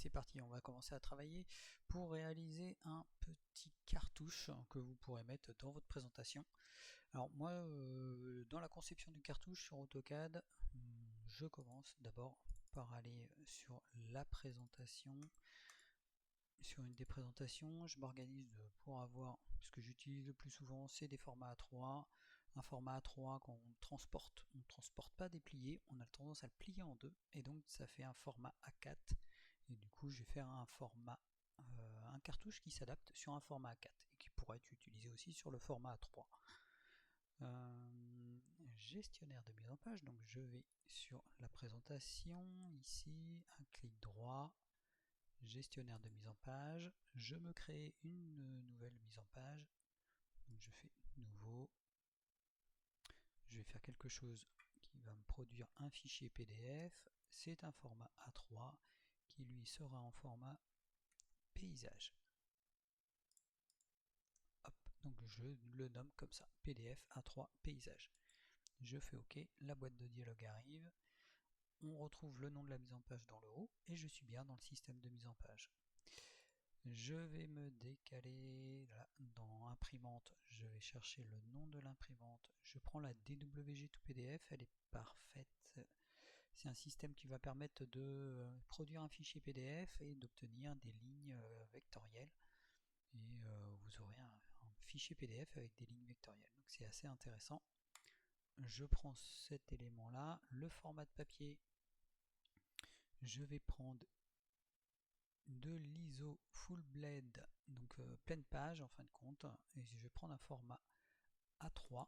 c'est parti, on va commencer à travailler pour réaliser un petit cartouche que vous pourrez mettre dans votre présentation. Alors moi, dans la conception du cartouche sur AutoCAD, je commence d'abord par aller sur la présentation. Sur une des présentations, je m'organise pour avoir, ce que j'utilise le plus souvent, c'est des formats A3. Un format A3 qu'on transporte, on ne transporte pas déplié, on a tendance à le plier en deux, et donc ça fait un format A4. Et du coup, je vais faire un format, un cartouche qui s'adapte sur un format A4 et qui pourrait être utilisé aussi sur le format A3. Gestionnaire de mise en page, donc je vais sur la présentation, ici, un clic droit. Gestionnaire de mise en page, je me crée une nouvelle mise en page, donc je fais nouveau, je vais faire quelque chose qui va me produire un fichier PDF, c'est un format A3 qui lui sera en format paysage. Hop, donc je le nomme comme ça, PDF A3 paysage. Je fais OK, la boîte de dialogue arrive, on retrouve le nom de la mise en page dans le haut et je suis bien dans le système de mise en page. Je vais me décaler là, dans imprimante, je vais chercher le nom de l'imprimante, je prends la DWG to PDF, elle est parfaite. C'est un système qui va permettre de produire un fichier PDF et d'obtenir des lignes vectorielles. Et vous aurez un fichier PDF avec des lignes vectorielles, donc c'est assez intéressant. Je prends cet élément là, le format de papier, je vais prendre de l'ISO full blade, donc pleine page en fin de compte, et je vais prendre un format A3.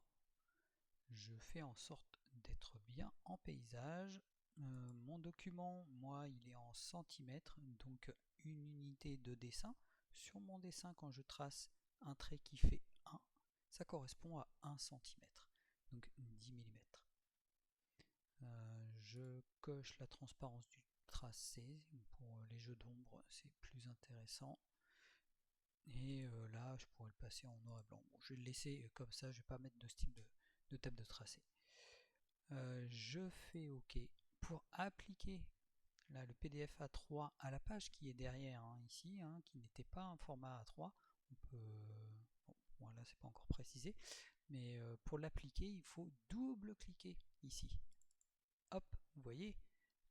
Je fais en sorte d'être bien en paysage. Mon document, moi, il est en centimètres, donc une unité de dessin. Sur mon dessin, quand je trace un trait qui fait 1, ça correspond à 1 cm, donc 10 mm. Je coche la transparence du tracé, pour les jeux d'ombre c'est plus intéressant, et là je pourrais le passer en noir et blanc. Bon, je vais le laisser comme ça, je vais pas mettre de style de table de tracé. Je fais OK pour appliquer là le PDF A3 à la page qui est derrière, ici, qui n'était pas un format A3. On peut, bon, voilà, c'est pas encore précisé, mais pour l'appliquer il faut double cliquer ici. Hop, vous voyez,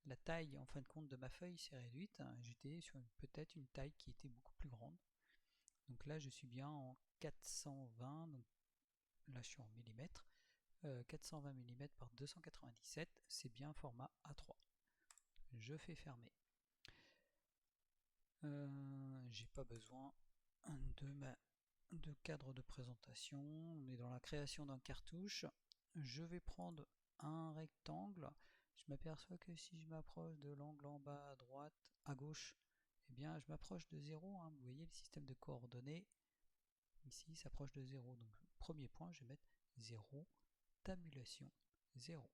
la taille en fin de compte de ma feuille s'est réduite, j'étais sur peut-être une taille qui était beaucoup plus grande. Donc là je suis bien en 420, donc là je suis en millimètres, 420 mm par 297, c'est bien format A3. Je fais fermer. J'ai pas besoin de cadre de présentation, on est dans la création d'un cartouche. Je vais prendre un rectangle. Je m'aperçois que si je m'approche de l'angle en bas à droite, à gauche, eh bien je m'approche de 0, vous voyez le système de coordonnées ici s'approche de 0, donc premier point je vais mettre 0, tabulation 0.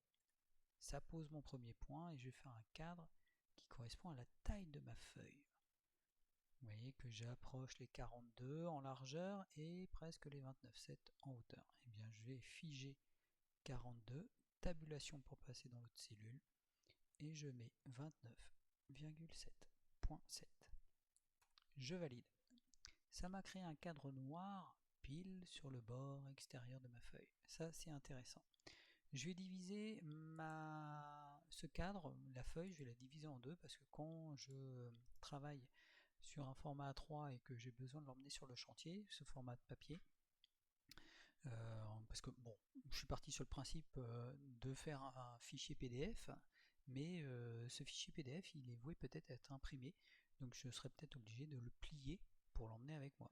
Ça pose mon premier point et je vais faire un cadre qui correspond à la taille de ma feuille. Vous voyez que j'approche les 42 en largeur et presque les 29,7 en hauteur. Et bien je vais figer 42, tabulation pour passer dans votre cellule, et je mets 29,7.7. Je valide. Ça m'a créé un cadre noir pile sur le bord extérieur de ma feuille. Ça c'est intéressant. Je vais diviser ce cadre, la feuille, je vais la diviser en deux parce que quand je travaille sur un format A3 et que j'ai besoin de l'emmener sur le chantier, ce format de papier, parce que bon, je suis parti sur le principe de faire un fichier PDF, mais ce fichier PDF il est voué peut-être à être imprimé, donc je serais peut-être obligé de le plier pour l'emmener avec moi.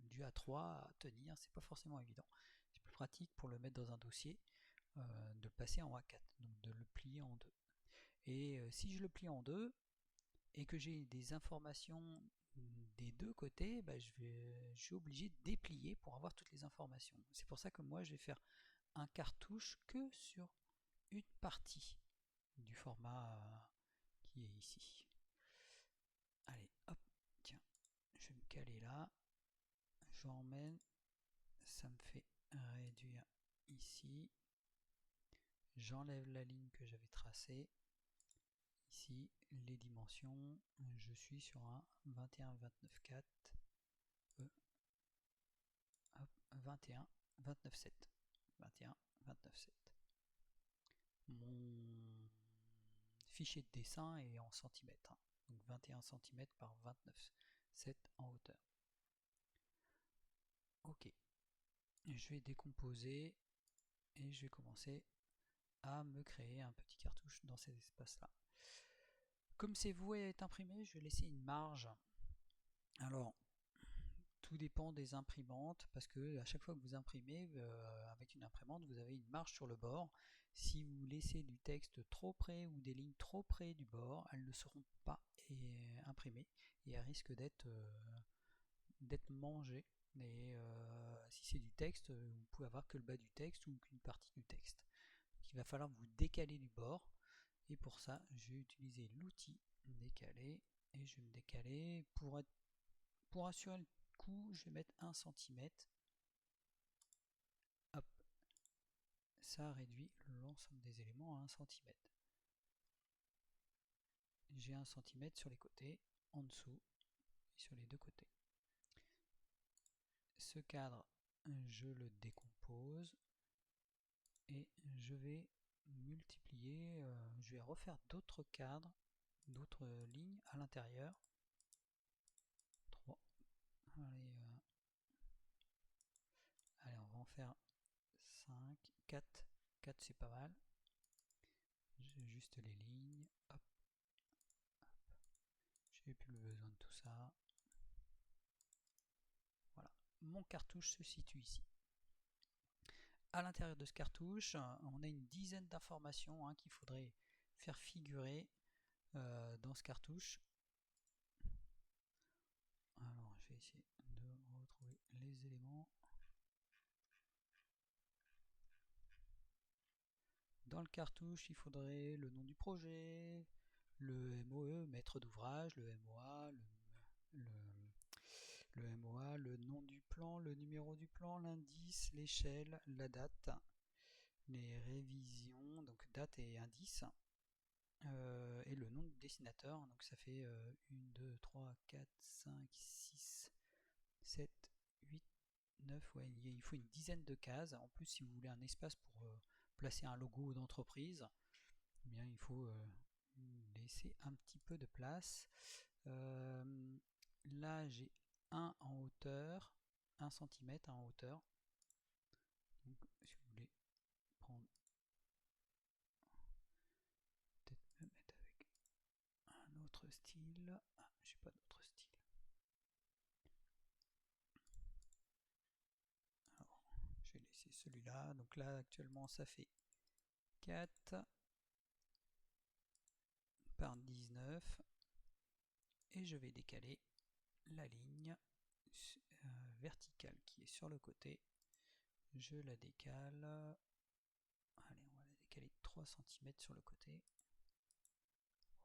Du A3 à tenir, c'est pas forcément évident. C'est plus pratique pour le mettre dans un dossier, de le passer en A4, donc de le plier en deux. Et si je le plie en deux et que j'ai des informations des deux côtés, je suis obligé de déplier pour avoir toutes les informations. C'est pour ça que moi je vais faire un cartouche que sur une partie du format qui est ici. Allez, hop, tiens, je vais me caler là, j'emmène, ça me fait réduire ici, j'enlève la ligne que j'avais tracée, Ici, les dimensions, je suis sur un 21-29-4, 21-29-7. 21-29-7. Mon fichier de dessin est en centimètres, hein. Donc 21 cm par 29,7 en hauteur. Ok, je vais décomposer et je vais commencer à me créer un petit cartouche dans cet espace-là. Comme c'est voué à être imprimé, je vais laisser une marge. Alors, tout dépend des imprimantes, parce que à chaque fois que vous imprimez avec une imprimante, vous avez une marge sur le bord. Si vous laissez du texte trop près ou des lignes trop près du bord, elles ne seront pas imprimées et elles risquent d'être mangées. Et si c'est du texte, vous pouvez avoir que le bas du texte ou qu'une partie du texte. Donc, il va falloir vous décaler du bord. Et pour ça, je vais utiliser l'outil décaler et je vais me décaler pour assurer le coup, je vais mettre 1 cm. Hop, ça réduit l'ensemble des éléments à 1 cm. J'ai 1 cm sur les côtés, en dessous et sur les deux côtés. Ce cadre, je le décompose et je vais multiplier, je vais refaire d'autres cadres, d'autres lignes à l'intérieur. 3. Allez, on va en faire 5, 4. 4 c'est pas mal. J'ai juste les lignes. Hop. J'ai plus besoin de tout ça. Voilà. Mon cartouche se situe ici. À l'intérieur de ce cartouche, on a une dizaine d'informations qu'il faudrait faire figurer dans ce cartouche. Alors, je vais essayer de retrouver les éléments. Dans le cartouche, il faudrait le nom du projet, le MOE, maître d'ouvrage, le MOA, le MOA, le nom du plan, le numéro du plan, l'indice, l'échelle, la date, les révisions, donc date et indice, et le nom du dessinateur. Donc ça fait 1, 2, 3, 4, 5, 6, 7, 8, 9, ouais, il faut une dizaine de cases. En plus, si vous voulez un espace pour placer un logo d'entreprise, eh bien, il faut laisser un petit peu de place. Là, j'ai 1 en hauteur, 1 cm en hauteur. Donc, si vous voulez prendre, peut-être me mettre avec un autre style. Ah, j'ai pas d'autre style. Alors, je vais laisser celui-là. Donc là, actuellement, ça fait 4 par 19. Et je vais décaler la ligne verticale qui est sur le côté. Je la décale. Allez, on va la décaler de 3 cm sur le côté.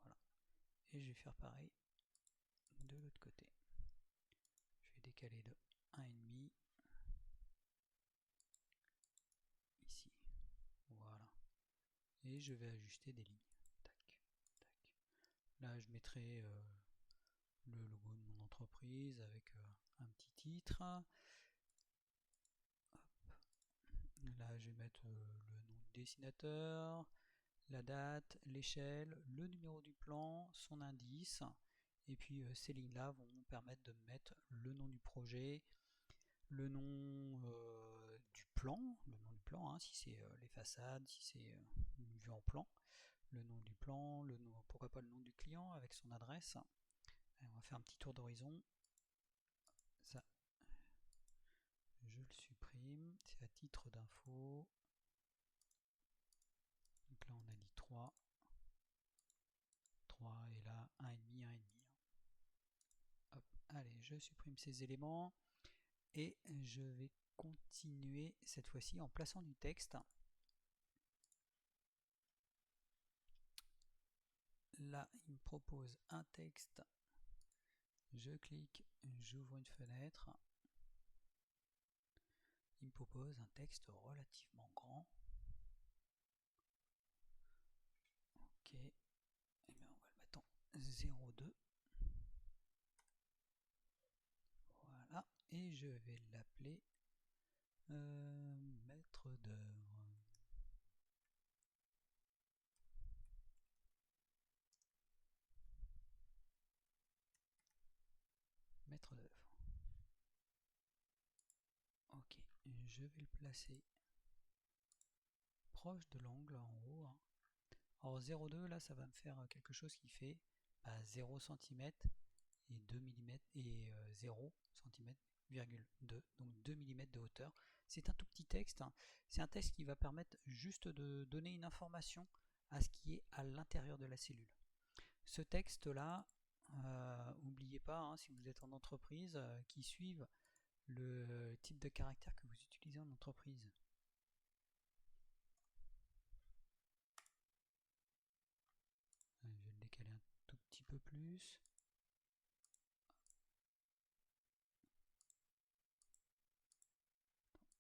Voilà. Et je vais faire pareil de l'autre côté. Je vais décaler de 1,5 ici. Voilà. Et je vais ajuster des lignes. Tac, tac. Là, je mettrai le logo de mon entreprise avec un petit titre. Hop. Là, je vais mettre le nom du dessinateur, la date, l'échelle, le numéro du plan, son indice. Et puis ces lignes-là vont me permettre de mettre le nom du projet, le nom du plan, si c'est les façades, si c'est une vue en plan, le nom du plan, pourquoi pas le nom du client avec son adresse. Allez, on va faire un petit tour d'horizon. Ça, je le supprime, c'est à titre d'info. Donc là on a dit 3 et là 1,5, 1,5. Hop, allez, je supprime ces éléments et je vais continuer cette fois-ci en plaçant du texte. Là, il me propose un texte. Je clique, j'ouvre une fenêtre. Il me propose un texte relativement grand. Ok, et bien on va et je vais l'appeler maître d'œuvre. Maître d'œuvre. Ok, je vais le placer proche de l'angle en haut. Hein. Alors 0,2 là ça va me faire quelque chose qui fait 0 cm et 2 mm et 0 cm,2, donc 2 mm de hauteur. C'est un tout petit texte, hein. C'est un texte qui va permettre juste de donner une information à ce qui est à l'intérieur de la cellule. Ce texte là, n'oubliez pas, hein, si vous êtes en entreprise, qui suivent le type de caractère que vous utilisez en entreprise. Je vais le décaler un tout petit peu plus.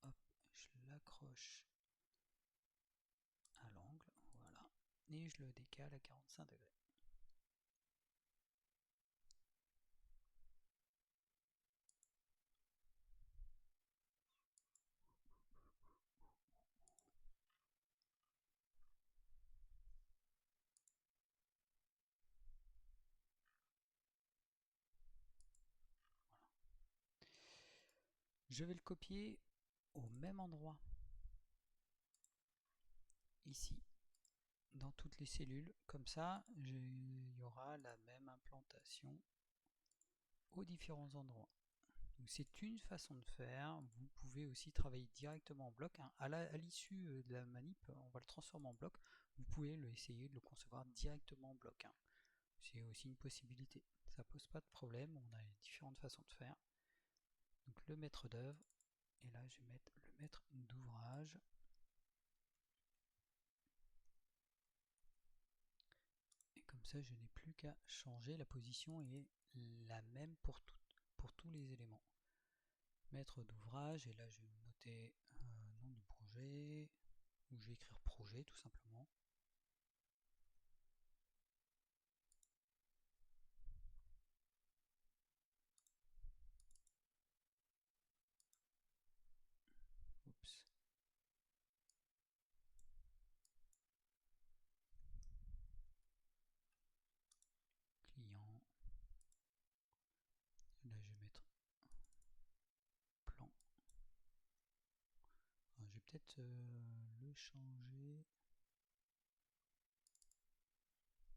Hop, je l'accroche à l'angle, voilà, et je le décale à 45 degrés. Je vais le copier au même endroit, ici, dans toutes les cellules. Comme ça, il y aura la même implantation aux différents endroits. C'est une façon de faire. Vous pouvez aussi travailler directement en bloc. Hein. À l'issue de la manip, on va le transformer en bloc. Vous pouvez essayer de le concevoir directement en bloc. Hein. C'est aussi une possibilité. Ça pose pas de problème. On a différentes façons de faire. Donc le maître d'œuvre. Et là, je vais mettre le maître d'ouvrage. Et comme ça, je n'ai plus qu'à changer. La position est la même pour tous les éléments. Maître d'ouvrage, et là je vais noter nom du projet, ou je vais écrire projet tout simplement. Oups. Client. Là je vais mettre plan. Alors, je vais peut-être le changer.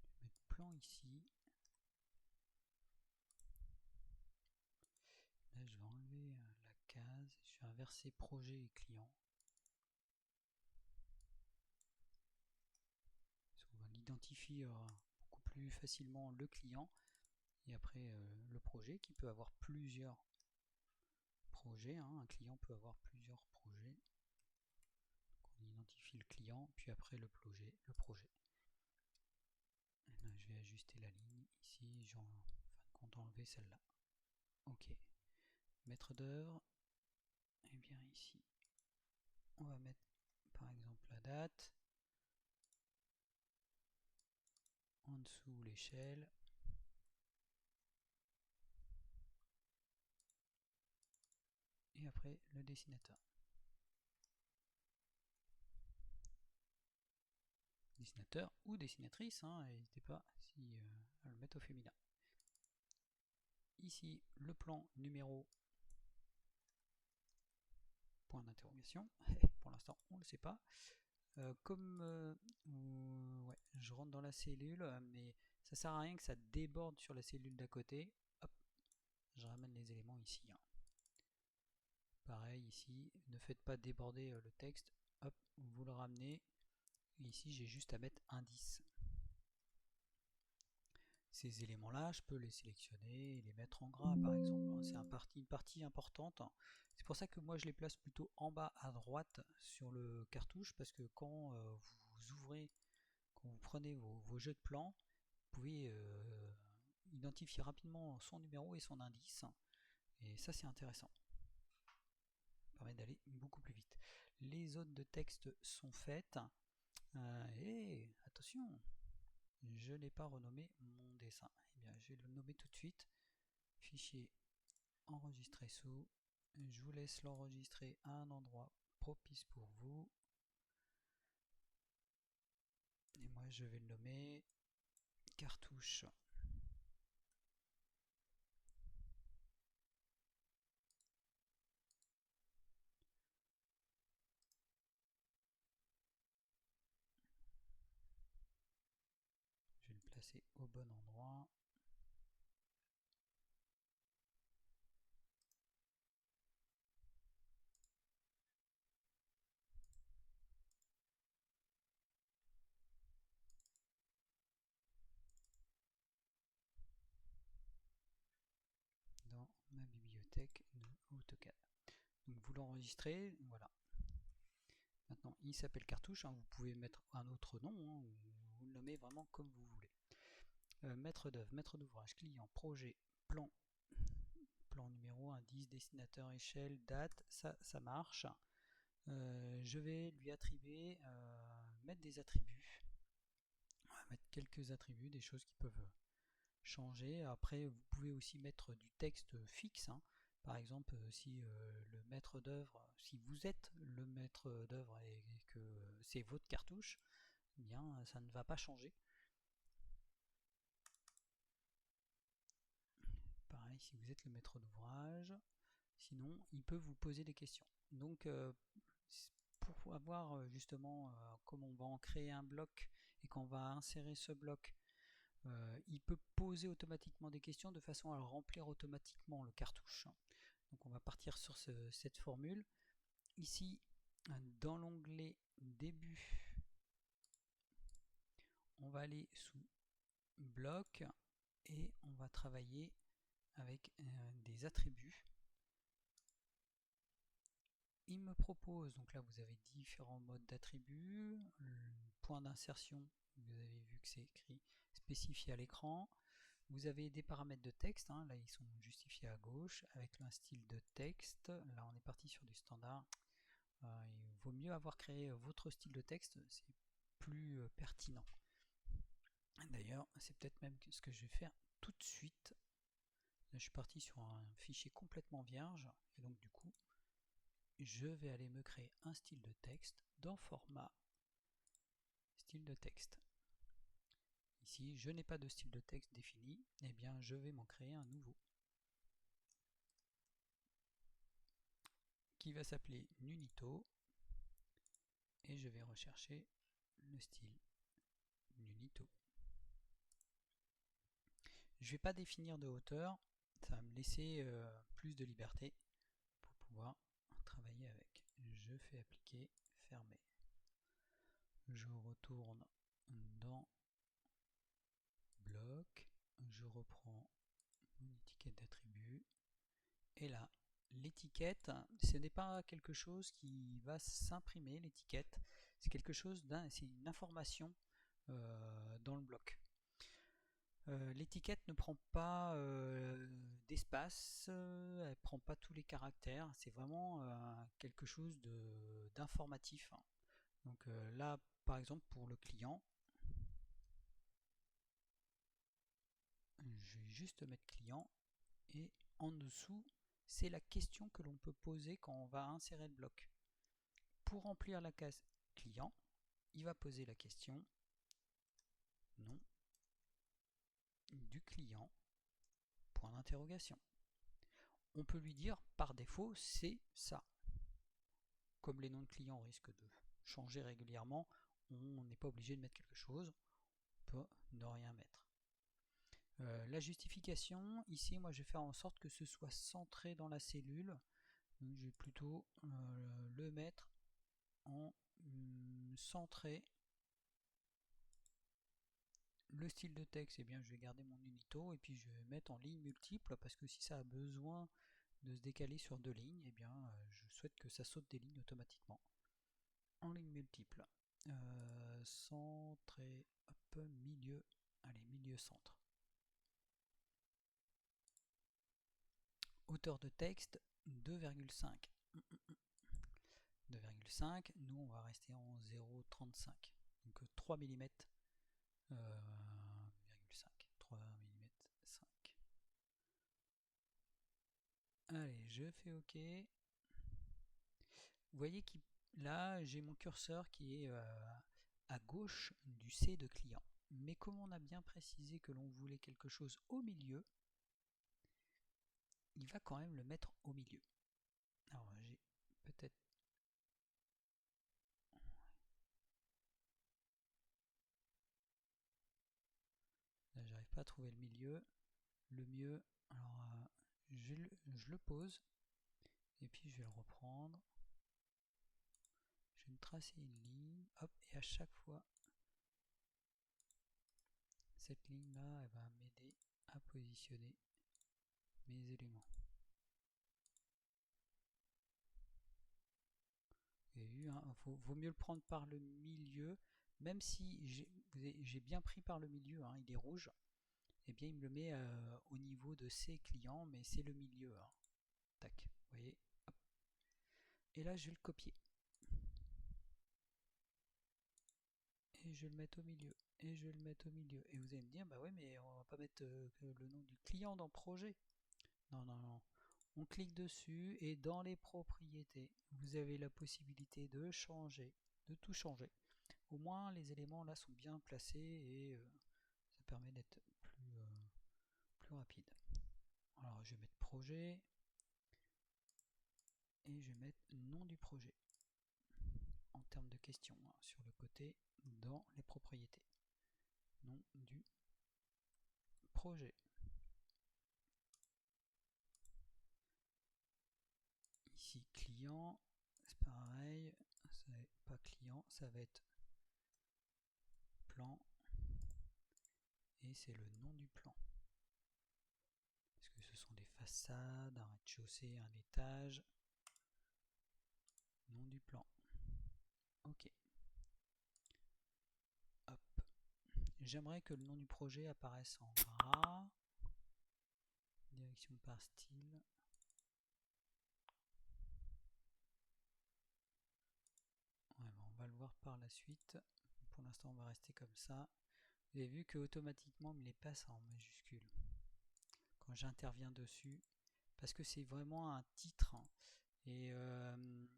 Je vais mettre plan ici. Là je vais enlever la case. Je vais inverser projet et client. On identifie beaucoup plus facilement le client et après le projet qui peut avoir plusieurs projets. Hein. Un client peut avoir plusieurs projets. Donc on identifie le client, puis après le projet. Et là, je vais ajuster la ligne ici, en fin de compte enlever celle-là. Ok. Maître d'œuvre. Et bien ici, on va mettre par exemple la date. En dessous l'échelle. Et après le dessinateur. Dessinateur ou dessinatrice, hein, n'hésitez pas à le mettre au féminin. Ici le plan numéro point d'interrogation. Pour l'instant on ne le sait pas. Comme ouais, je rentre dans la cellule, mais ça sert à rien que ça déborde sur la cellule d'à côté. Hop, je ramène les éléments ici. Hein. Pareil ici, ne faites pas déborder le texte. Hop, vous le ramenez. Et ici, j'ai juste à mettre indice. Ces éléments-là, je peux les sélectionner et les mettre en gras, par exemple. C'est une partie importante. C'est pour ça que moi, je les place plutôt en bas à droite sur le cartouche, parce que quand vous ouvrez, quand vous prenez vos jeux de plans, vous pouvez identifier rapidement son numéro et son indice. Et ça, c'est intéressant. Ça permet d'aller beaucoup plus vite. Les zones de texte sont faites. Et attention, je n'ai pas renommé mon dessin. Eh bien, je vais le nommer tout de suite. Fichier enregistré sous. Je vous laisse l'enregistrer à un endroit propice pour vous. Et moi je vais le nommer cartouche. Je vais le placer au bon endroit. Dans ma bibliothèque de AutoCAD. Donc vous l'enregistrez, voilà. Maintenant il s'appelle cartouche, hein, vous pouvez mettre un autre nom, hein, vous le nommez vraiment comme vous voulez. Maître d'œuvre, maître d'ouvrage, client, projet, plan, plan numéro, indice, destinateur, échelle, date, ça marche. Je vais lui attribuer, mettre des attributs. On va mettre quelques attributs, des choses qui peuvent changer. Après, vous pouvez aussi mettre du texte fixe. Hein. Par exemple, si le maître d'œuvre, si vous êtes le maître d'œuvre et que c'est votre cartouche, eh bien ça ne va pas changer. Pareil, si vous êtes le maître d'ouvrage, sinon il peut vous poser des questions. Donc pour avoir justement comment on va en créer un bloc et qu'on va insérer ce bloc, il peut poser automatiquement des questions de façon à remplir automatiquement le cartouche. Donc on va partir sur cette formule. Ici, dans l'onglet début, on va aller sous bloc et on va travailler avec des attributs. Il me propose, donc là vous avez différents modes d'attributs, le point d'insertion, vous avez vu que c'est écrit spécifié à l'écran. Vous avez des paramètres de texte, hein, là ils sont justifiés à gauche, avec un style de texte. Là on est parti sur du standard. Il vaut mieux avoir créé votre style de texte, c'est plus pertinent. D'ailleurs, c'est peut-être même ce que je vais faire tout de suite. Là, je suis parti sur un fichier complètement vierge, et donc du coup, je vais aller me créer un style de texte dans format style de texte. Ici, je n'ai pas de style de texte défini, et eh bien je vais m'en créer un nouveau qui va s'appeler Nunito et je vais rechercher le style Nunito. Je ne vais pas définir de hauteur, ça va me laisser plus de liberté pour pouvoir travailler avec. Je fais appliquer, fermer. Je retourne dans bloc, je reprends mon étiquette d'attribut et là l'étiquette, ce n'est pas quelque chose qui va s'imprimer, l'étiquette, c'est quelque chose c'est une information dans le bloc. L'étiquette ne prend pas d'espace, elle ne prend pas tous les caractères, c'est vraiment quelque chose d'informatif. Donc là, par exemple, pour le client, je vais juste mettre client et en dessous, c'est la question que l'on peut poser quand on va insérer le bloc. Pour remplir la case client, il va poser la question nom du client, point d'interrogation. On peut lui dire par défaut c'est ça. Comme les noms de clients risquent de changer régulièrement, on n'est pas obligé de mettre quelque chose, on peut ne rien mettre. La justification, ici moi je vais faire en sorte que ce soit centré dans la cellule, donc je vais plutôt le mettre en centré. Le style de texte, eh bien je vais garder mon Nunito et puis je vais mettre en ligne multiple parce que si ça a besoin de se décaler sur 2 lignes, eh bien je souhaite que ça saute des lignes automatiquement. En ligne multiple. Centre et hop, milieu. Allez, milieu centre. Hauteur de texte 2,5. 2,5. Nous on va rester en 0,35. Donc 3 mm. 3 mm 5. Allez, je fais OK. Vous voyez que là, j'ai mon curseur qui est à gauche du C de client. Mais comme on a bien précisé que l'on voulait quelque chose au milieu, il va quand même le mettre au milieu. Alors j'ai peut-être... Là, j'arrive pas à trouver le milieu. Le mieux, alors je le pose et puis je vais le reprendre. Je vais me tracer une ligne, hop, et à chaque fois, cette ligne là, elle va m'aider à positionner mes éléments. Vous avez vu, hein, vaut mieux le prendre par le milieu, même si j'ai bien pris par le milieu, hein, il est rouge, et bien il me le met au niveau de ses clients, mais c'est le milieu. Hein. Tac, vous voyez, hop. Et là je vais le copier. Et je vais le mettre au milieu, et je vais le mettre au milieu. Et vous allez me dire, bah ouais, mais on va pas mettre le nom du client dans projet. Non, non, non. On clique dessus et dans les propriétés, vous avez la possibilité de changer, de tout changer. Au moins, les éléments là sont bien placés et ça permet d'être plus rapide. Alors, je vais mettre projet et je vais mettre nom du projet en termes de questions hein, sur le côté dans les propriétés. Nom du projet. Ici, client, c'est pareil, ça va être pas client, ça va être plan et c'est le nom du plan. Est-ce que ce sont des façades, un rez-de-chaussée, un étage? Nom du plan. Ok. Hop. J'aimerais que le nom du projet apparaisse en gras. Direction par style. Ouais, bon, on va le voir par la suite. Pour l'instant, on va rester comme ça. Vous avez vu que automatiquement, il les passe en majuscule quand j'interviens dessus, parce que c'est vraiment un titre hein, et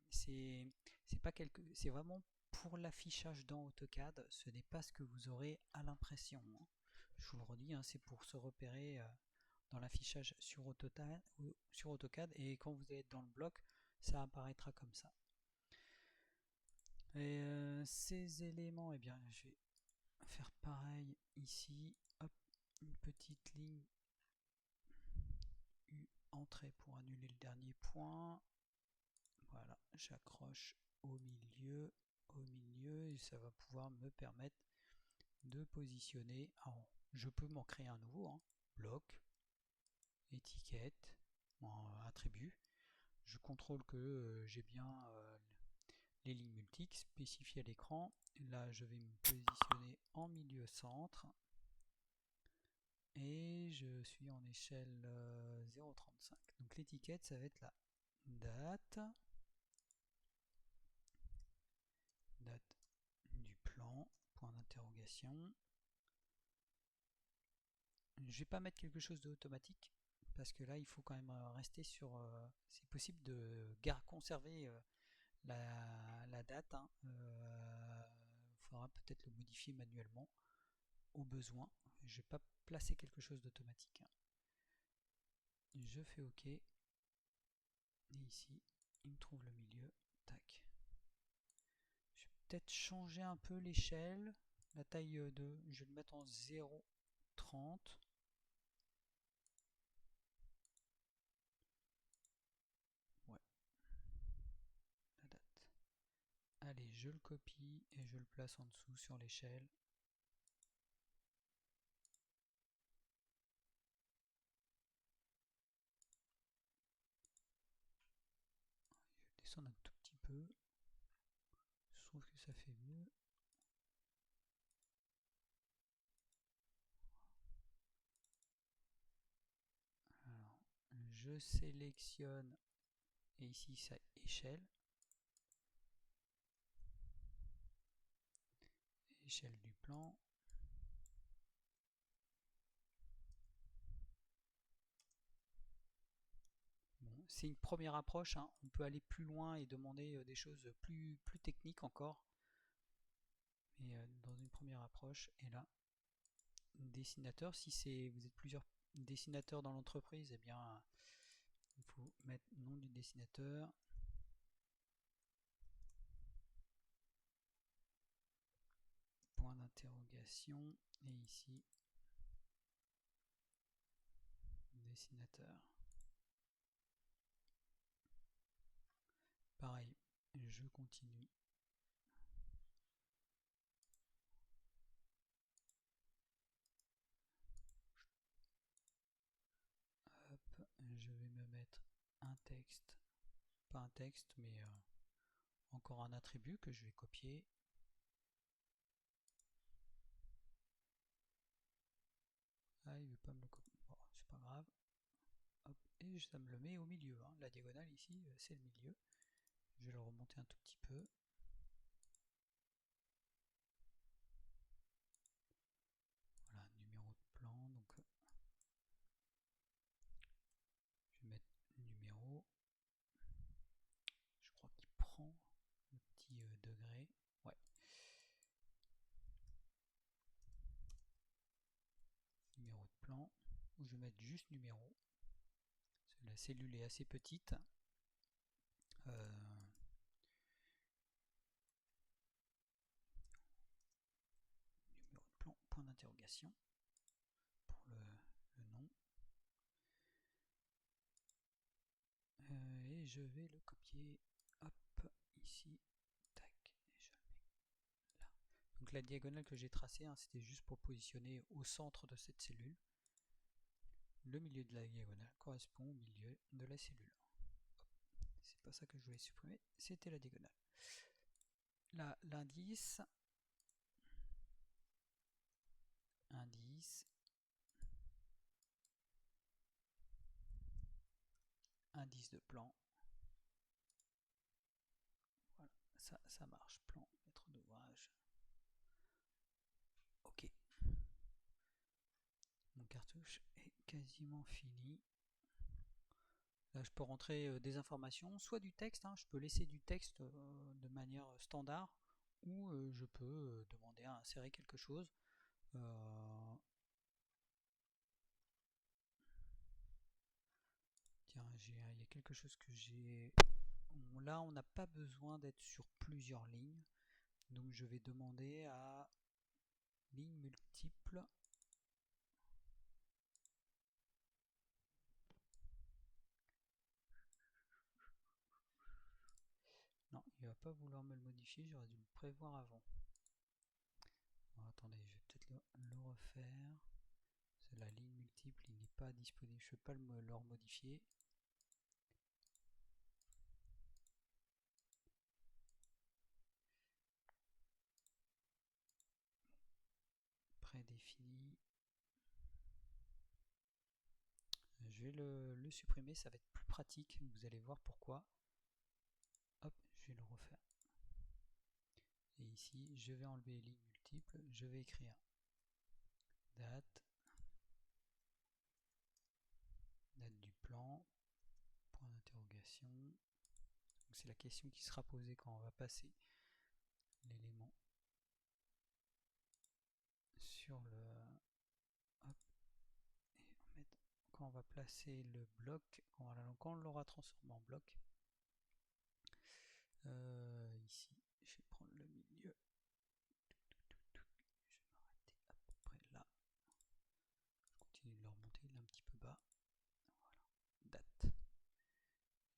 c'est vraiment pour l'affichage dans AutoCAD. Ce n'est pas ce que vous aurez à l'impression. Hein. Je vous le redis, hein, c'est pour se repérer dans l'affichage sur AutoCAD et quand vous allez être dans le bloc, ça apparaîtra comme ça. Et ces éléments, eh bien, je vais faire pareil ici. Hop, une petite ligne U entrée pour annuler le dernier point. Voilà, j'accroche au milieu, et ça va pouvoir me permettre de positionner. Alors, je peux m'en créer un nouveau, hein. Bloc, étiquette, attribut. Je contrôle que j'ai bien les lignes multiples spécifiées à l'écran. Là, je vais me positionner en milieu centre. Et je suis en échelle 0,35. Donc l'étiquette, ça va être la date. Date du plan, point d'interrogation. Je vais pas mettre quelque chose d'automatique parce que là il faut quand même rester sur c'est possible de conserver la date hein. Faudra peut-être le modifier manuellement au besoin. Je vais pas placer quelque chose d'automatique hein. Je fais OK et ici il me trouve le milieu. Tac. Je vais peut-être changer un peu l'échelle, la taille de je vais le mettre en 0,30. Ouais, la date. Allez, je le copie et je le place en dessous sur l'échelle. Je vais descendre un tout petit peu. Je trouve que ça fait mieux. Alors, je sélectionne et ici ça échelle. Échelle du plan. Bon, c'est une première approche, hein. On peut aller plus loin et demander des choses plus techniques encore. Mais dans une première approche, et là, dessinateur, si vous êtes plusieurs dessinateurs dans l'entreprise, eh bien, il faut mettre nom du dessinateur. Point d'interrogation, et ici, dessinateur. Pareil, je continue. Hop, je vais me mettre un texte, pas un texte, mais encore un attribut que je vais copier. Ah, il veut pas me le copier. Bon, c'est pas grave. Hop, et ça me le met au milieu, hein. La diagonale ici, c'est le milieu. Je vais le remonter un tout petit peu. Voilà, numéro de plan. Donc, je vais mettre numéro. Je crois qu'il prend le petit degré. Ouais. Numéro de plan. Où je vais mettre juste numéro. La cellule est assez petite. Numéro de plan, point d'interrogation pour le nom. Et je vais le copier, hop, ici, tac, et je le mets là. Donc la diagonale que j'ai tracée, hein, c'était juste pour positionner au centre de cette cellule. Le milieu de la diagonale correspond au milieu de la cellule. C'est pas ça que je voulais supprimer, c'était la diagonale. Là, l'indice, indice de plan. Voilà, ça marche. Plan, maître d'ouvrage. Ok. Mon cartouche est quasiment fini. Là, je peux rentrer des informations, soit du texte, hein, je peux laisser du texte de manière standard, ou je peux demander à insérer quelque chose. Tiens, il y a quelque chose que j'ai... Là, on n'a pas besoin d'être sur plusieurs lignes, donc je vais demander à ligne multiple. Non, il va pas vouloir me le modifier, j'aurais dû le prévoir avant. Bon, attendez, je vais peut-être le refaire. C'est la ligne multiple, il n'est pas disponible, je ne peux pas le remodifier. Prédéfini. Je vais le supprimer, ça va être plus pratique, vous allez voir pourquoi. Hop, je vais le refaire. Et ici, je vais enlever les lignes multiples, je vais écrire date du plan, point d'interrogation. C'est la question qui sera posée quand on va passer l'élément sur le... Hop, et quand on va placer le bloc, quand on l'aura transformé en bloc, ici, je vais prendre le milieu. Je vais m'arrêter à peu près là. Je continue de le remonter, il est un petit peu bas. Voilà, date.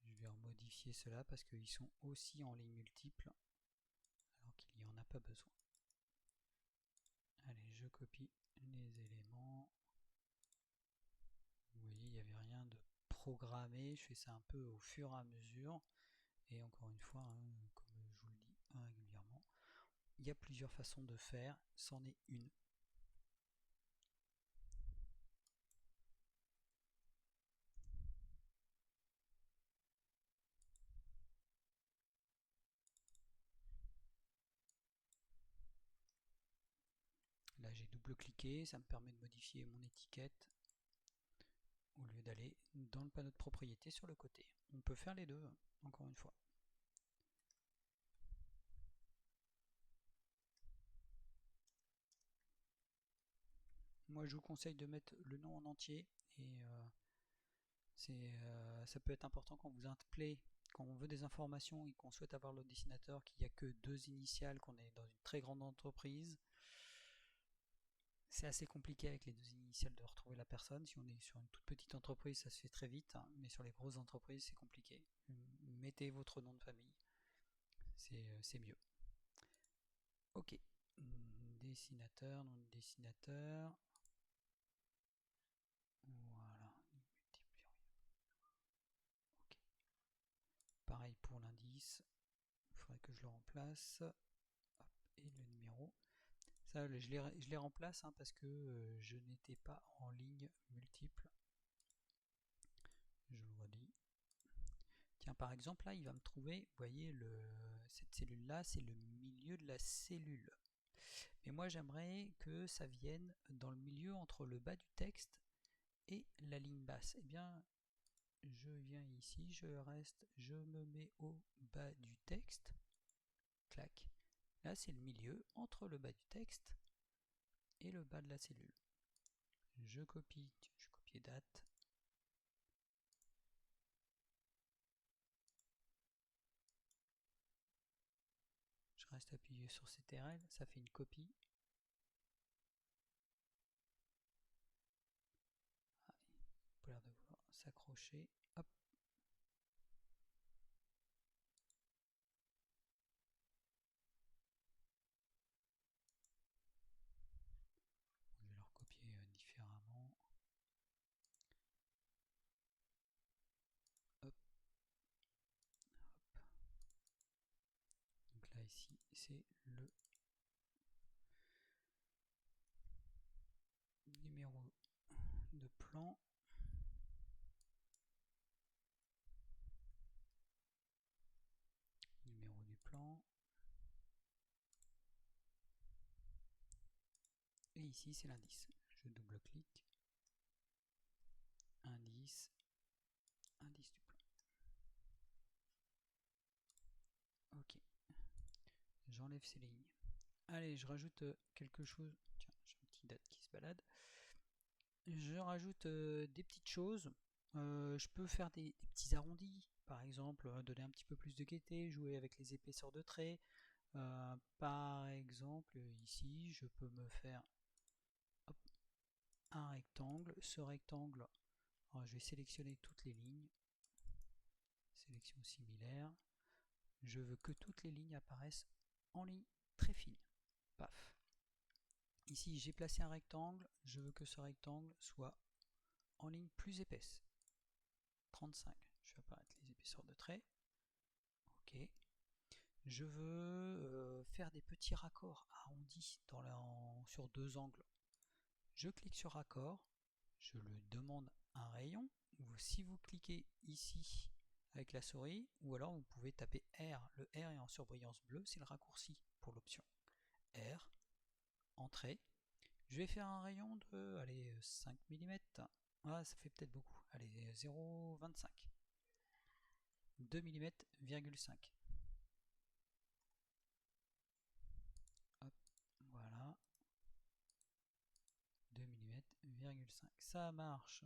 Je vais remodifier cela parce qu'ils sont aussi en ligne multiple, alors qu'il n'y en a pas besoin. Allez, je copie les éléments. Vous voyez, il n'y avait rien de programmé, je fais ça un peu au fur et à mesure. Et encore une fois, hein, comme je vous le dis régulièrement, il y a plusieurs façons de faire, c'en est une. Là j'ai double-cliqué, ça me permet de modifier mon étiquette. au lieu d'aller dans le panneau de propriété sur le côté. On peut faire les deux, encore une fois. Moi je vous conseille de mettre le nom en entier et ça peut être important quand vous appelez, quand on veut des informations et qu'on souhaite avoir le dessinateur, qu'il n'y a que 2 initiales, qu'on est dans une très grande entreprise. C'est assez compliqué avec les 2 initiales de retrouver la personne. Si on est sur une toute petite entreprise, ça se fait très vite, hein, mais sur les grosses entreprises, c'est compliqué. Mettez votre nom de famille, c'est mieux. Ok, dessinateur, nom de dessinateur. Voilà, ok. Pareil pour l'indice, il faudrait que je le remplace. Hop, et le numéro. Ça, je les remplace hein, parce que je n'étais pas en ligne multiple. Je vous redis. Tiens, par exemple, là, il va me trouver, vous voyez, cette cellule-là, c'est le milieu de la cellule. Mais moi, j'aimerais que ça vienne dans le milieu entre le bas du texte et la ligne basse. Eh bien, je viens ici, je reste, je me mets au bas du texte. Clac. Là, c'est le milieu entre le bas du texte et le bas de la cellule. Je copie, je copie date. Je reste appuyé sur CTRL, ça fait une copie. Ah, il a pas l'air de vouloir s'accrocher. Hop. Je vais le recopier différemment. Hop. Hop. Donc là ici c'est le numéro de plan. Numéro du plan. Et ici c'est l'indice. Je double-clique. Indice. Indice du plan. Ok. J'enlève ces lignes. Allez, je rajoute quelque chose. Tiens, j'ai un petit date qui se balade. Je rajoute des petites choses. Je peux faire des petits arrondis, par exemple, donner un petit peu plus de gaieté, jouer avec les épaisseurs de traits. Par exemple, ici, je peux me faire hop, un rectangle. Ce rectangle, alors je vais sélectionner toutes les lignes. Sélection similaire. Je veux que toutes les lignes apparaissent en ligne très fine. Paf. Ici, j'ai placé un rectangle. Je veux que ce rectangle soit en ligne plus épaisse. 35. Je vais apparaître les épaisseurs de traits. Ok. Je veux faire des petits raccords arrondis sur 2 angles. Je clique sur raccord, je lui demande un rayon. Si vous cliquez ici avec la souris, ou alors vous pouvez taper R. Le R est en surbrillance bleue, c'est le raccourci pour l'option. R, entrée. Je vais faire un rayon de allez, 5 mm. Ah, ça fait peut-être beaucoup. Allez, 0,25. 2 mm,5. Hop, voilà. 2 mm,5. Ça marche.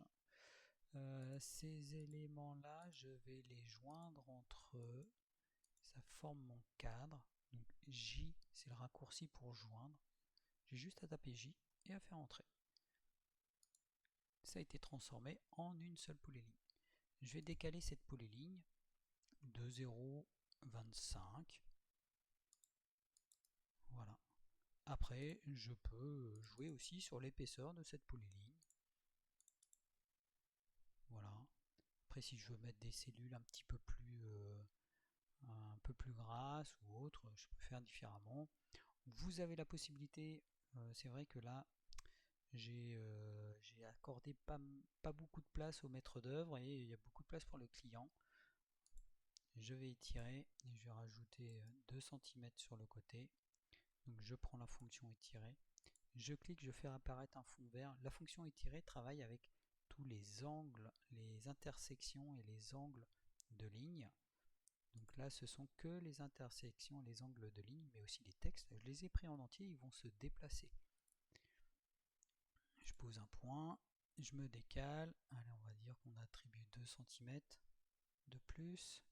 Ces éléments-là, je vais les joindre entre eux. Ça forme mon cadre. Donc J, c'est le raccourci pour joindre. J'ai juste à taper J et à faire entrer. Ça a été transformé en une seule poulie ligne. Je vais décaler cette poulie ligne de 0,25. Voilà. Après, je peux jouer aussi sur l'épaisseur de cette poulie ligne. Voilà. Après, si je veux mettre des cellules un peu plus grasses ou autres, je peux faire différemment. Vous avez la possibilité, c'est vrai que là, j'ai accordé pas beaucoup de place au maître d'œuvre et il y a beaucoup de place pour le client. Je vais étirer et je vais rajouter 2 cm sur le côté. Donc je prends la fonction étirer. Je clique, je fais apparaître un fond vert. La fonction étirer travaille avec tous les angles, les intersections et les angles de ligne. Donc là, ce sont que les intersections, les angles de ligne, mais aussi les textes. Je les ai pris en entier, ils vont se déplacer. Je pose un point, je me décale. Allez, on va dire qu'on attribue 2 cm de plus.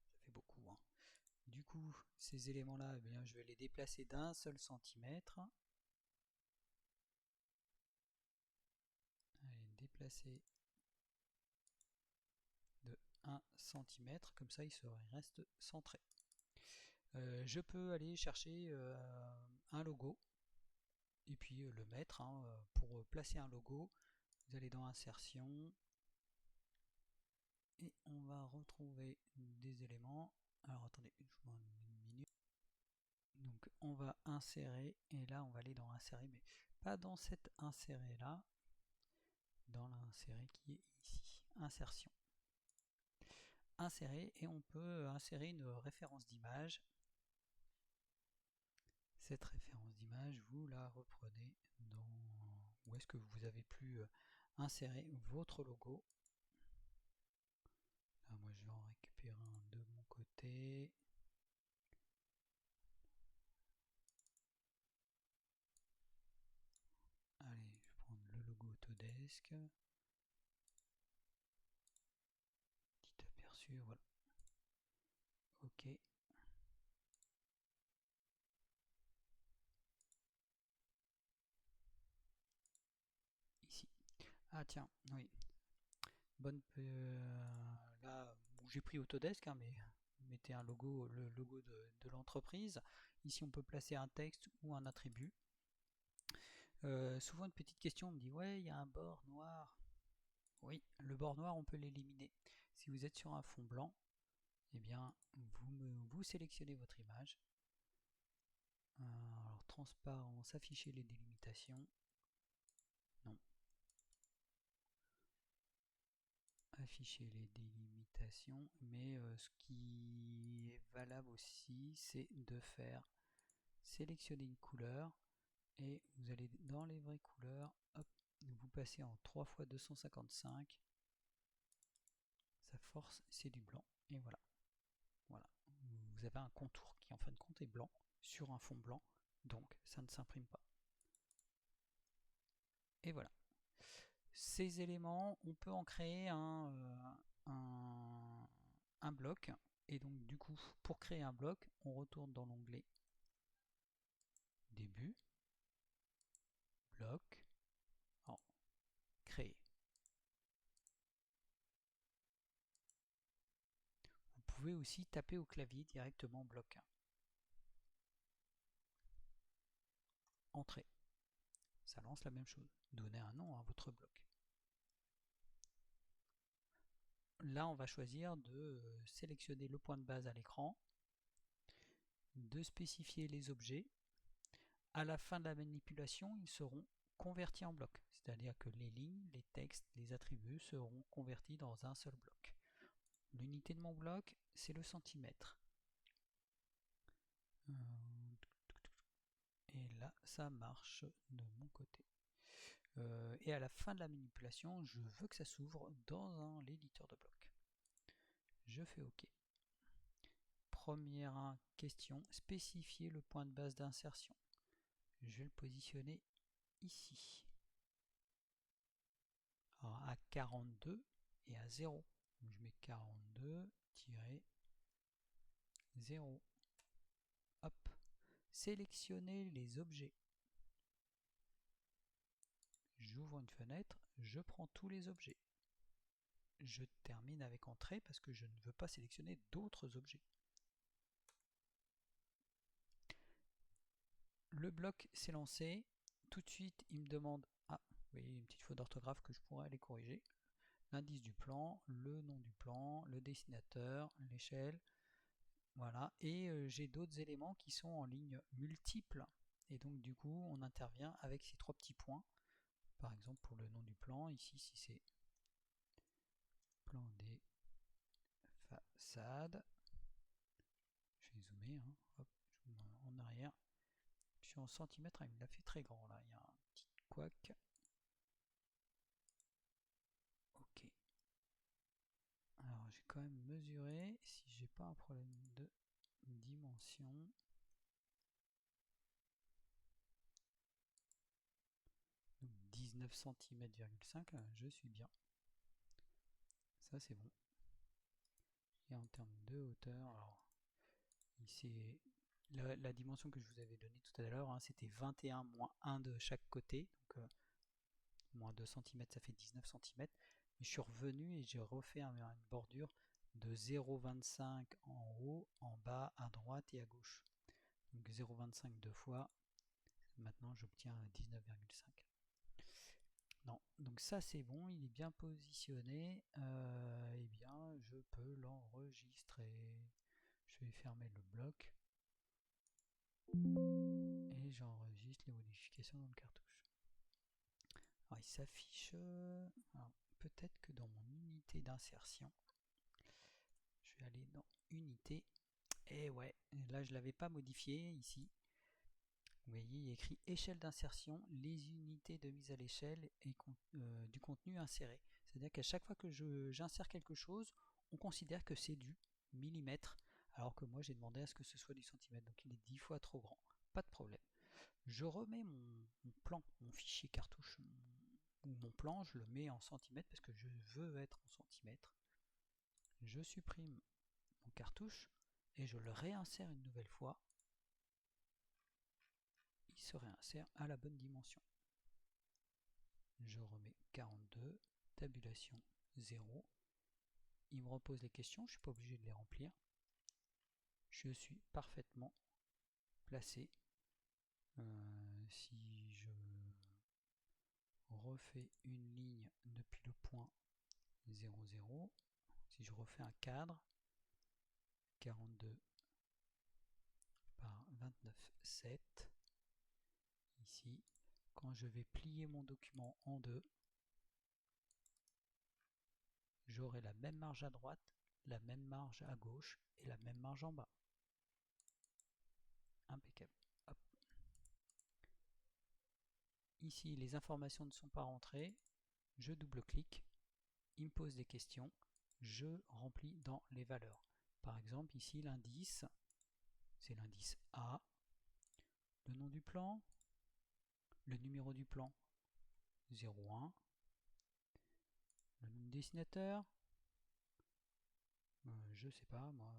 Ça fait beaucoup, hein. Du coup, ces éléments-là, eh bien, je vais les déplacer d'1 seul centimètre. Allez, déplacer de 1 cm, comme ça il reste centré. Je peux aller chercher un logo et puis le mettre, hein. Pour placer un logo, vous allez dans Insertion et on va retrouver des éléments. Alors attendez, je vous demande une minute. Donc on va insérer et là on va aller dans Insérer, mais pas dans cette Insérer là, dans l'insérer qui est ici, Insertion. Insérer et on peut insérer une référence d'image. Cette référence d'image, vous la reprenez dans où est-ce que vous avez pu insérer votre logo. Là, moi je vais en récupérer un de mon côté. Allez, je vais prendre le logo Autodesk. Petit aperçu, voilà. Ok. Ici. Ah tiens, oui. Bonne là bon, j'ai pris Autodesk, hein, mais mettez un logo, le logo de l'entreprise. Ici on peut placer un texte ou un attribut. Souvent une petite question, on me dit ouais il y a un bord noir. Oui, le bord noir on peut l'éliminer. Si vous êtes sur un fond blanc, eh bien vous sélectionnez votre image. Alors transparence, afficher les délimitations. Non. Afficher les délimitations, mais ce qui est valable aussi, c'est de faire sélectionner une couleur et vous allez dans les vraies couleurs, hop, vous passez en 3 x 255, ça force, c'est du blanc, et voilà. Voilà, vous avez un contour qui en fin de compte est blanc sur un fond blanc, donc ça ne s'imprime pas. Et voilà. Ces éléments, on peut en créer un bloc. Et donc du coup, pour créer un bloc, on retourne dans l'onglet Début, Bloc, Créer. Vous pouvez aussi taper au clavier directement bloc 1. Entrée. Ça lance la même chose. Donnez un nom à votre bloc. Là, on va choisir de sélectionner le point de base à l'écran, de spécifier les objets. À la fin de la manipulation, ils seront convertis en blocs, c'est-à-dire que les lignes, les textes, les attributs seront convertis dans un seul bloc. L'unité de mon bloc, c'est le centimètre. Et là, ça marche de mon côté. Et à la fin de la manipulation, je veux que ça s'ouvre dans l'éditeur de blocs. Je fais OK. Première question, spécifier le point de base d'insertion. Je vais le positionner ici. Alors à 42 et à 0. Donc je mets 42-0. Hop. Sélectionnez les objets. J'ouvre une fenêtre, je prends tous les objets. Je termine avec Entrée parce que je ne veux pas sélectionner d'autres objets. Le bloc s'est lancé. Tout de suite, il me demande, ah, vous voyez, une petite faute d'orthographe que je pourrais aller corriger. L'indice du plan, le nom du plan, le dessinateur, l'échelle. Voilà, et j'ai d'autres éléments qui sont en ligne multiple. Et donc du coup, on intervient avec ces 3 petits points. Par exemple, pour le nom du plan, ici, si c'est plan des façades, je vais zoomer, hein. Hop, je vous mets en arrière. Je suis en centimètres, il me l'a fait très grand là, il y a un petit couac. quand même mesurer si j'ai pas un problème de dimension. Donc 19 cm,5, je suis bien. Ça c'est bon. Et en termes de hauteur, alors ici la dimension que je vous avais donnée tout à l'heure, hein, c'était 21 moins 1 de chaque côté, donc moins 2 cm ça fait 19 cm. Mais je suis revenu et j'ai refait une bordure de 0,25 en haut, en bas, à droite et à gauche. Donc 0,25 deux fois, maintenant j'obtiens 19,5. Non, donc ça c'est bon, il est bien positionné, et bien je peux l'enregistrer. Je vais fermer le bloc et j'enregistre les modifications dans le cartouche. Alors il s'affiche, peut-être que dans mon unité d'insertion, je vais aller dans unité, et ouais, là je l'avais pas modifié ici. Vous voyez, il y a écrit échelle d'insertion, les unités de mise à l'échelle et du contenu inséré. C'est-à-dire qu'à chaque fois que j'insère quelque chose, on considère que c'est du millimètre, alors que moi j'ai demandé à ce que ce soit du centimètre, donc il est 10 fois trop grand. Pas de problème. Je remets mon plan, mon fichier cartouche, ou mon plan, je le mets en centimètres parce que je veux être en centimètres. Je supprime mon cartouche et je le réinsère une nouvelle fois. Il se réinsère à la bonne dimension. Je remets 42, tabulation 0. Il me repose les questions, je ne suis pas obligé de les remplir. Je suis parfaitement placé. Si je refais une ligne depuis le point 0, 0, si je refais un cadre, 42 par 29, 7, ici, quand je vais plier mon document en deux, j'aurai la même marge à droite, la même marge à gauche et la même marge en bas. Impeccable. Hop. Ici, les informations ne sont pas rentrées. Je double-clique. Il me pose des questions. Je remplis dans les valeurs. Par exemple, ici, l'indice, c'est l'indice A. Le nom du plan, le numéro du plan, 01. Le nom du dessinateur, je sais pas, moi.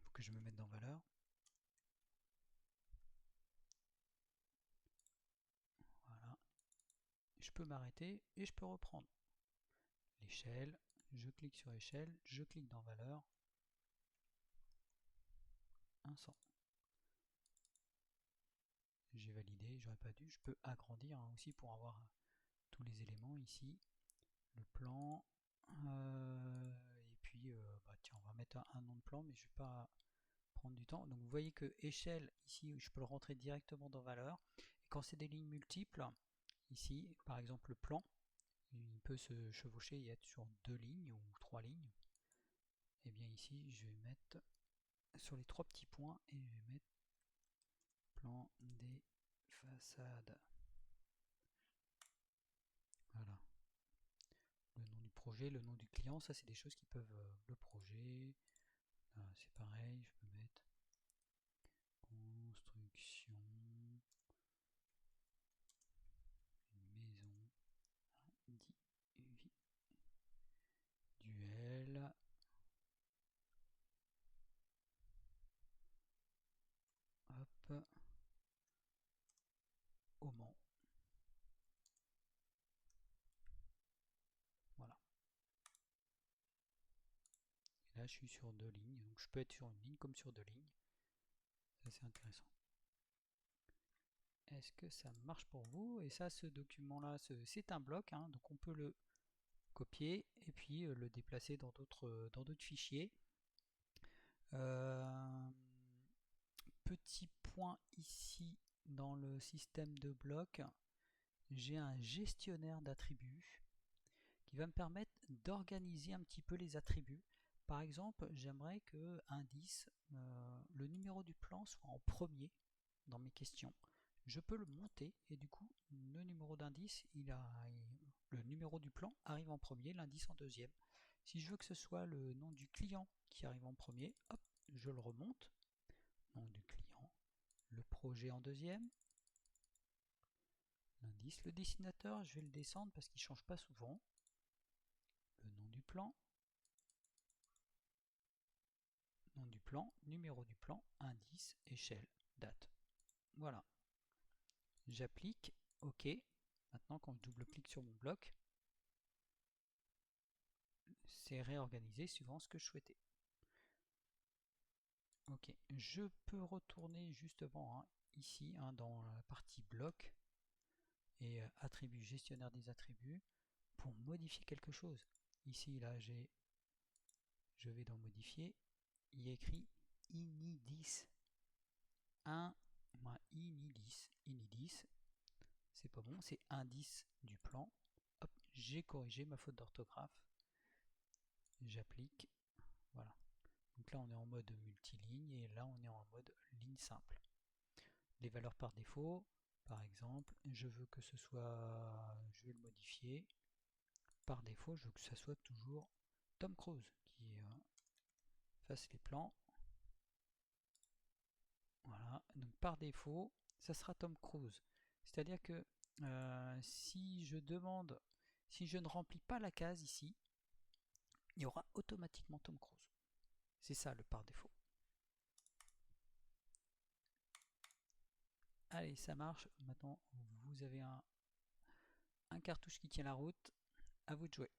Faut que je me mette dans valeur. Voilà. Je peux m'arrêter et je peux reprendre. L'échelle, je clique sur échelle, je clique dans valeur. 100. J'ai validé, j'aurais pas dû. Je peux agrandir aussi pour avoir tous les éléments ici. Le plan. Et puis, tiens, on va mettre un nom de plan, mais je vais pas prendre du temps. Donc vous voyez que échelle, ici, je peux le rentrer directement dans valeur. Et quand c'est des lignes multiples, ici, par exemple le plan, il peut se chevaucher et être sur 2 lignes ou 3 lignes. Et bien ici, je vais mettre sur les 3 petits points et je vais mettre plan des façades. Voilà. Le nom du projet, le nom du client, ça c'est des choses qui peuvent... le projet, c'est pareil, je peux mettre construction, une maison, duel, hop, au Mans. Voilà. Et là je suis sur 2 lignes, donc je peux être sur une ligne comme sur 2 lignes. Ça c'est intéressant. Est-ce que ça marche pour vous? Et ça, ce document-là, c'est un bloc, hein, donc on peut le copier et puis le déplacer dans d'autres fichiers. Petit point ici dans le système de blocs, j'ai un gestionnaire d'attributs qui va me permettre d'organiser un petit peu les attributs. Par exemple, j'aimerais que indice, le numéro du plan soit en premier. dans mes questions, je peux le monter et du coup le numéro d'indice, le numéro du plan arrive en premier, l'indice en deuxième. Si je veux que ce soit le nom du client qui arrive en premier, hop, je le remonte, nom du client, le projet en deuxième, l'indice, le dessinateur, je vais le descendre parce qu'il ne change pas souvent, le nom du plan, numéro du plan, indice, échelle, date. Voilà. J'applique, OK. Maintenant, quand je double-clique sur mon bloc, c'est réorganisé suivant ce que je souhaitais. Ok, je peux retourner justement ici dans la partie bloc et attributs, gestionnaire des attributs pour modifier quelque chose. Ici, là, je vais dans modifier, il y a écrit inidis 1 inidis, c'est pas bon, c'est indice du plan. Hop, j'ai corrigé ma faute d'orthographe, j'applique, voilà. Donc là on est en mode multiligne et là on est en mode ligne simple. Les valeurs par défaut, par exemple, je veux que ce soit, je vais le modifier. Par défaut, je veux que ce soit toujours Tom Cruise qui fasse les plans. Voilà, donc par défaut, ça sera Tom Cruise. C'est-à-dire que si je ne remplis pas la case ici, il y aura automatiquement Tom Cruise. C'est ça le par défaut. Allez, ça marche. Maintenant, vous avez un cartouche qui tient la route. À vous de jouer.